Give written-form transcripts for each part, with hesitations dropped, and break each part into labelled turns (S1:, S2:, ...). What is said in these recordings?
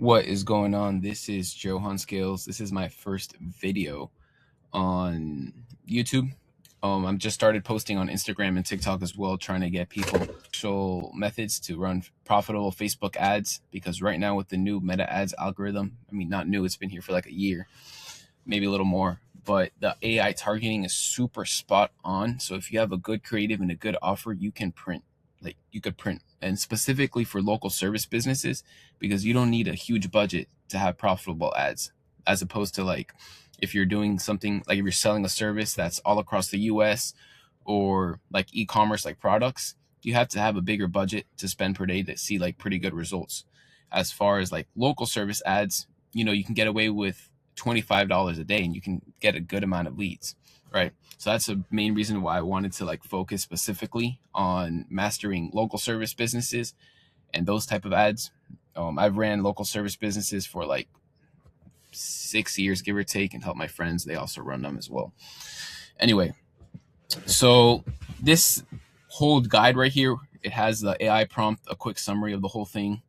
S1: What is going on? This is Johan Scales. This is my first video on YouTube. I'm just started posting on Instagram and TikTok as well, trying to get people actual methods to run profitable Facebook ads, because right now with the new Meta ads algorithm, I mean, not new, it's been here for like a year, maybe a little more, but the AI targeting is super spot on. So if you have a good creative and a good offer, you can print. Like you could print, and specifically for local service businesses, because you don't need a huge budget to have profitable ads, as opposed to like if you're doing something like if you're selling a service that's all across the US, or like e-commerce, like products, you have to have a bigger budget to spend per day to see like pretty good results. As far as like local service ads, you can get away with $25 a day and you can get a good amount of leads, right? So that's the main reason why I wanted to like focus specifically on mastering local service businesses and those type of ads. I've ran local service businesses for like 6 years, give or take, and help my friends. They also run them as well. Anyway, so this whole guide right here, it has the AI prompt, a quick summary of the whole thing.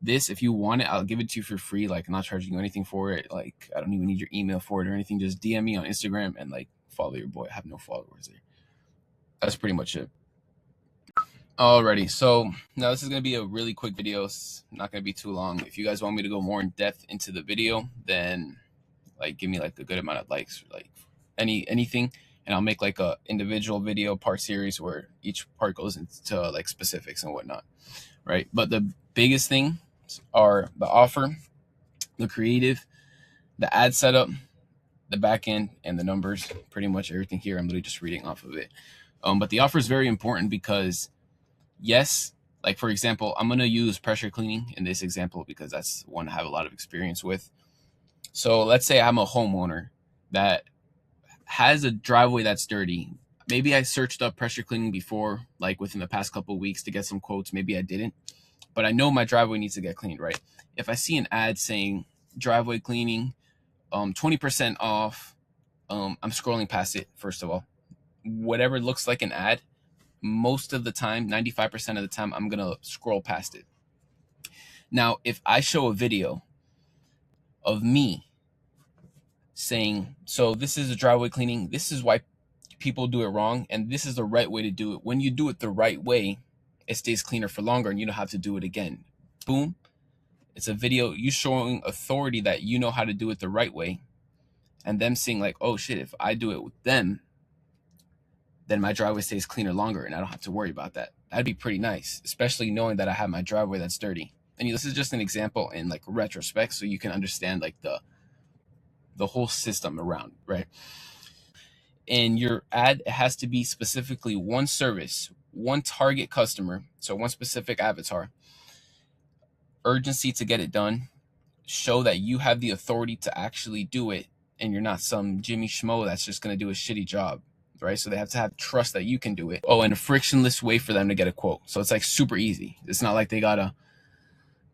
S1: This, if you want it, I'll give it to you for free. Like, I'm not charging you anything for it. Like, I don't even need your email for it or anything. Just DM me on Instagram and like follow your boy. I have no followers there. That's pretty much it. Alrighty, so now this is going to be a really quick video. It's not going to be too long. If you guys want me to go more in depth into the video, then like give me like a good amount of likes, like anything, and I'll make like a individual video part series where each part goes into like specifics and whatnot, right? But the biggest thing are the offer, the creative, the ad setup, the back end, and the numbers. Pretty much everything here, I'm literally just reading off of it. But the offer is very important because, yes, like for example, I'm going to use pressure cleaning in this example because that's one I have a lot of experience with. So let's say I'm a homeowner that has a driveway that's dirty. Maybe I searched up pressure cleaning before, like within the past couple of weeks, to get some quotes. Maybe I didn't, but I know my driveway needs to get cleaned, right? If I see an ad saying driveway cleaning, 20% off, I'm scrolling past it. First of all, whatever looks like an ad, most of the time, 95% of the time, I'm gonna scroll past it. Now, if I show a video of me saying, so this is a driveway cleaning, this is why people do it wrong, and this is the right way to do it. When you do it the right way, it stays cleaner for longer and you don't have to do it again. Boom. It's a video you showing authority that you know how to do it the right way, and them seeing like, oh shit, if I do it with them, then my driveway stays cleaner longer and I don't have to worry about that. That'd be pretty nice, especially knowing that I have my driveway that's dirty. And this is just an example in like retrospect, so you can understand like the whole system around, right? And your ad, it has to be specifically one service, one target customer, so one specific avatar, urgency to get it done, show that you have the authority to actually do it and you're not some Jimmy Schmo that's just going to do a shitty job, right? So they have to have trust that you can do it. Oh, and a frictionless way for them to get a quote. So it's like super easy. It's not like they got to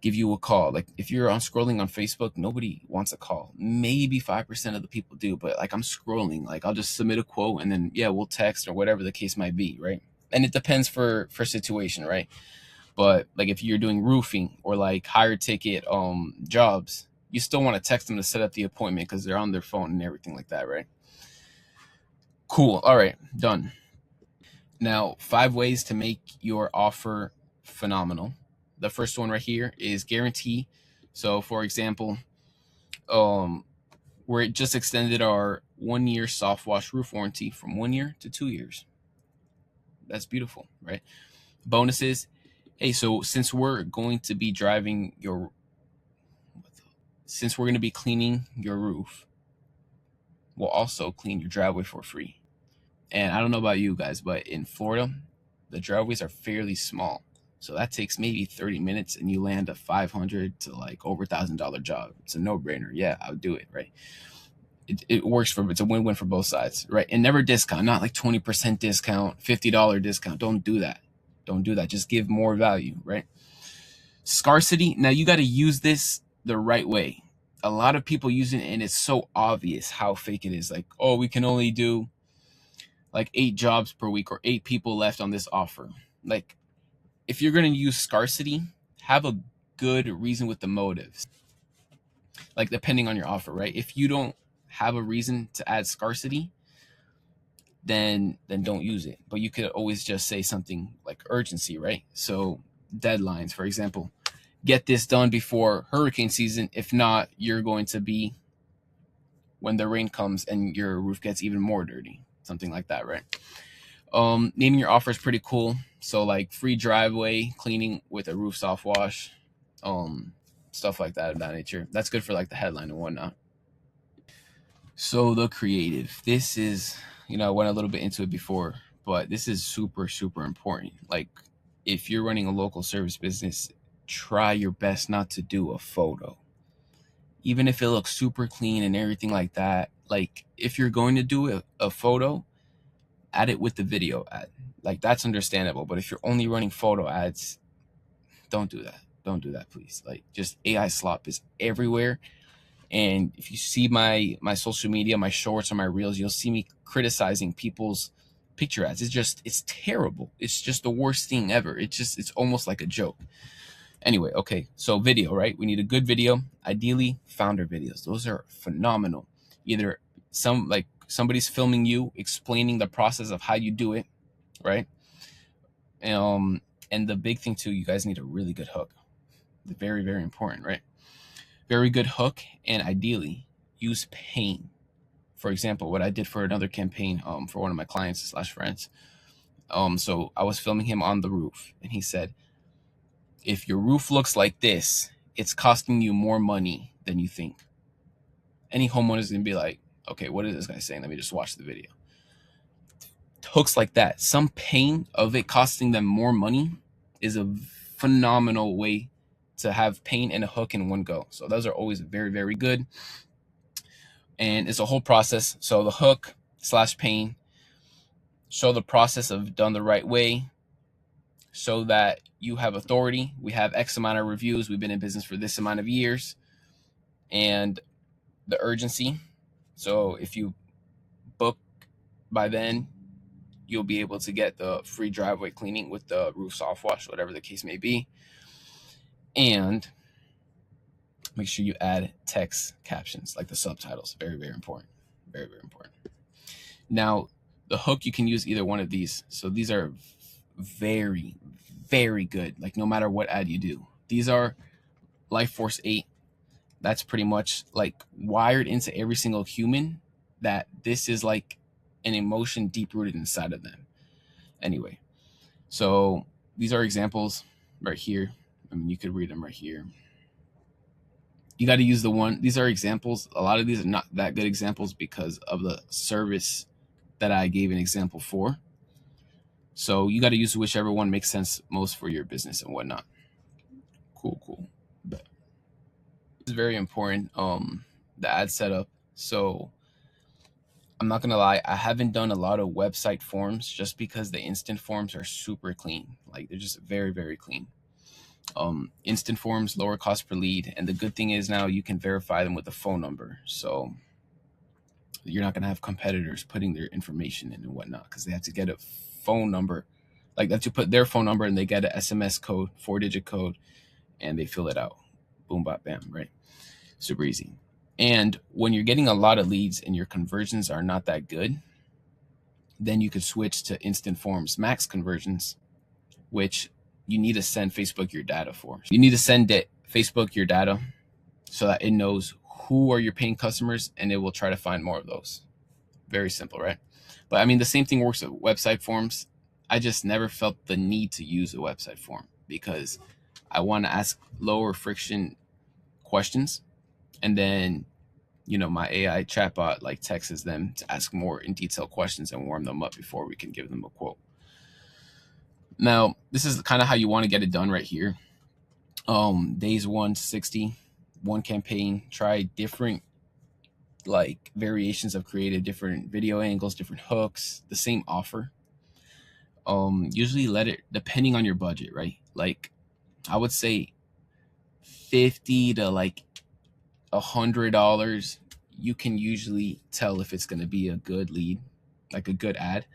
S1: give you a call. Like if you're on scrolling on Facebook, nobody wants a call. Maybe 5% of the people do, but like I'm scrolling, like I'll just submit a quote and then yeah, we'll text or whatever the case might be, right? And it depends for situation, right? But like if you're doing roofing or like higher ticket jobs, you still want to text them to set up the appointment because they're on their phone and everything like that, right? Cool. All right, done. Now, 5 ways to make your offer phenomenal. The first one right here is guarantee. So for example, we're just extended our 1-year soft wash roof warranty from 1 year to 2 years. That's beautiful, right? Bonuses. Hey, so since we're going to be cleaning your roof, we'll also clean your driveway for free. And I don't know about you guys, but in Florida, the driveways are fairly small. So that takes maybe 30 minutes and you land a $500 to like over $1,000 job. It's a no-brainer. Yeah, I'll do it, right? It works it's a win-win for both sides, right? And never discount, not like 20% discount, $50 discount. Don't do that. Don't do that. Just give more value, right? Scarcity. Now you got to use this the right way. A lot of people use it and it's so obvious how fake it is. Like, oh, we can only do like 8 jobs per week or 8 people left on this offer. Like, if you're going to use scarcity, have a good reason with the motives. like depending on your offer, right? If you don't have a reason to add scarcity, then don't use it. But you could always just say something like urgency, right? So deadlines, for example, get this done before hurricane season. If not, you're going to be when the rain comes and your roof gets even more dirty, something like that, right? Naming your offer is pretty cool. So like free driveway cleaning with a roof soft wash, stuff like that of that nature. That's good for like the headline and whatnot. So the creative, this is, I went a little bit into it before, but this is super, super important. Like if you're running a local service business, try your best not to do a photo. Even if it looks super clean and everything like that, like if you're going to do a photo, add it with the video ad. Like that's understandable. But if you're only running photo ads, don't do that. Don't do that, please. Like just AI slop is everywhere. And if you see my social media, my shorts or my reels, you'll see me criticizing people's picture ads. It's terrible. It's just the worst thing ever. It's almost like a joke. Anyway, okay, so video, right? We need a good video, ideally founder videos. Those are phenomenal. Either somebody's filming you, explaining the process of how you do it, right? And the big thing too, you guys need a really good hook. Very, very important, right? Very good hook, and ideally use pain. For example, what I did for another campaign for one of my clients / friends. So I was filming him on the roof, and he said, if your roof looks like this, it's costing you more money than you think. Any homeowner is going to be like, okay, what is this guy saying? Let me just watch the video. Hooks like that, some pain of it costing them more money is a phenomenal way to have pain and a hook in one go. So those are always very, very good. And it's a whole process. So the hook / pain, show the process of done the right way, so that you have authority. We have X amount of reviews. We've been in business for this amount of years. And the urgency. So if you book by then, you'll be able to get the free driveway cleaning with the roof soft wash, whatever the case may be. And make sure you add text captions, like the subtitles. Very, very important. Very, very important. Now, the hook, you can use either one of these. So these are very, very good. Like no matter what ad you do. These are Life Force 8. That's pretty much like wired into every single human, that this is like an emotion deep rooted inside of them. Anyway, so these are examples right here. I mean, you could read them right here. You got to use the one. These are examples. A lot of these are not that good examples because of the service that I gave an example for. So you got to use whichever one makes sense most for your business and whatnot. Cool. But it's very important, the ad setup. So I'm not gonna lie, I haven't done a lot of website forms just because the instant forms are super clean. Like they're just very, very clean. Instant forms, lower cost per lead, and the good thing is now you can verify them with a phone number. So you're not gonna have competitors putting their information in and whatnot, because they have to get a phone number. Like they have to put their phone number and they get an SMS code, 4-digit code, and they fill it out. Boom, bop, bam, right? Super easy. And when you're getting a lot of leads and your conversions are not that good, then you could switch to instant forms max conversions, which you need to send Facebook your data for. You need to send it Facebook your data so that it knows who are your paying customers and it will try to find more of those. Very simple, right? But I mean, the same thing works with website forms. I just never felt the need to use a website form because I want to ask lower friction questions. And then, my AI chatbot like texts them to ask more in detail questions and warm them up before we can give them a quote. Now, this is kind of how you want to get it done right here. Days 160, one campaign, try different like variations of creative, different video angles, different hooks, the same offer. Usually let it, depending on your budget, right? Like I would say $50 to like $100, you can usually tell if it's going to be a good lead, like a good ad.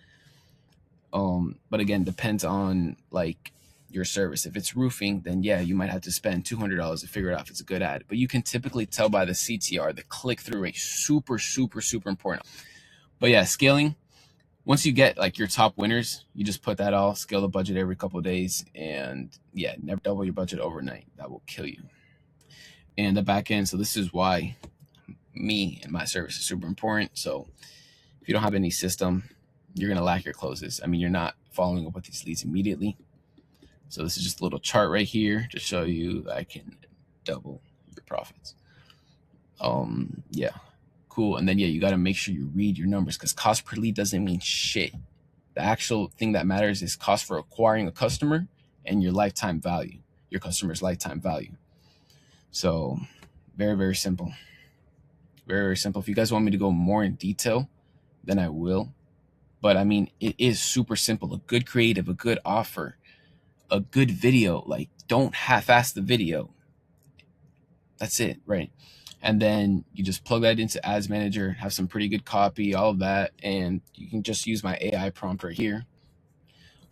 S1: But again, depends on like your service. If it's roofing, then yeah, you might have to spend $200 to figure out if it's a good ad. But you can typically tell by the CTR, the click-through rate, super, super, super important. But yeah, scaling, once you get like your top winners, you just put that all, scale the budget every couple of days, and yeah, never double your budget overnight. That will kill you. And the back end, so this is why me and my service is super important. So if you don't have any system, you're going to lack your closes. I mean, you're not following up with these leads immediately. So this is just a little chart right here to show you that I can double your profits. Yeah, cool. And then yeah, you got to make sure you read your numbers, because cost per lead doesn't mean shit. The actual thing that matters is cost for acquiring a customer and your lifetime value, your customer's lifetime value. So very, very simple. Very, very simple. If you guys want me to go more in detail, then I will. But I mean, it is super simple. A good creative, a good offer, a good video. Like, don't half-ass the video. That's it, right? And then you just plug that into Ads Manager, have some pretty good copy, all of that, and you can just use my AI prompt right here.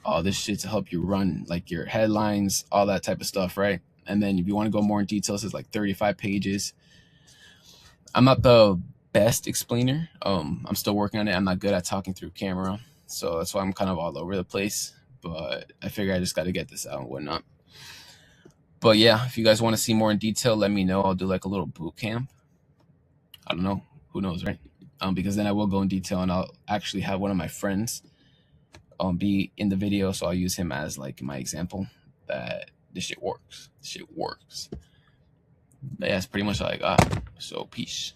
S1: All this shit to help you run like your headlines, all that type of stuff, right? And then if you want to go more in details, it's like 35 pages. I'm not the best explainer. I'm still working on it. I'm not good at talking through camera, so that's why I'm kind of all over the place. But I figure I just got to get this out and whatnot. But yeah, if you guys want to see more in detail, let me know. I'll do like a little boot camp. I don't know. Who knows, right? Because then I will go in detail, and I'll actually have one of my friends be in the video. So I'll use him as like my example that this shit works. This shit works. But yeah, that's pretty much all I got. So peace.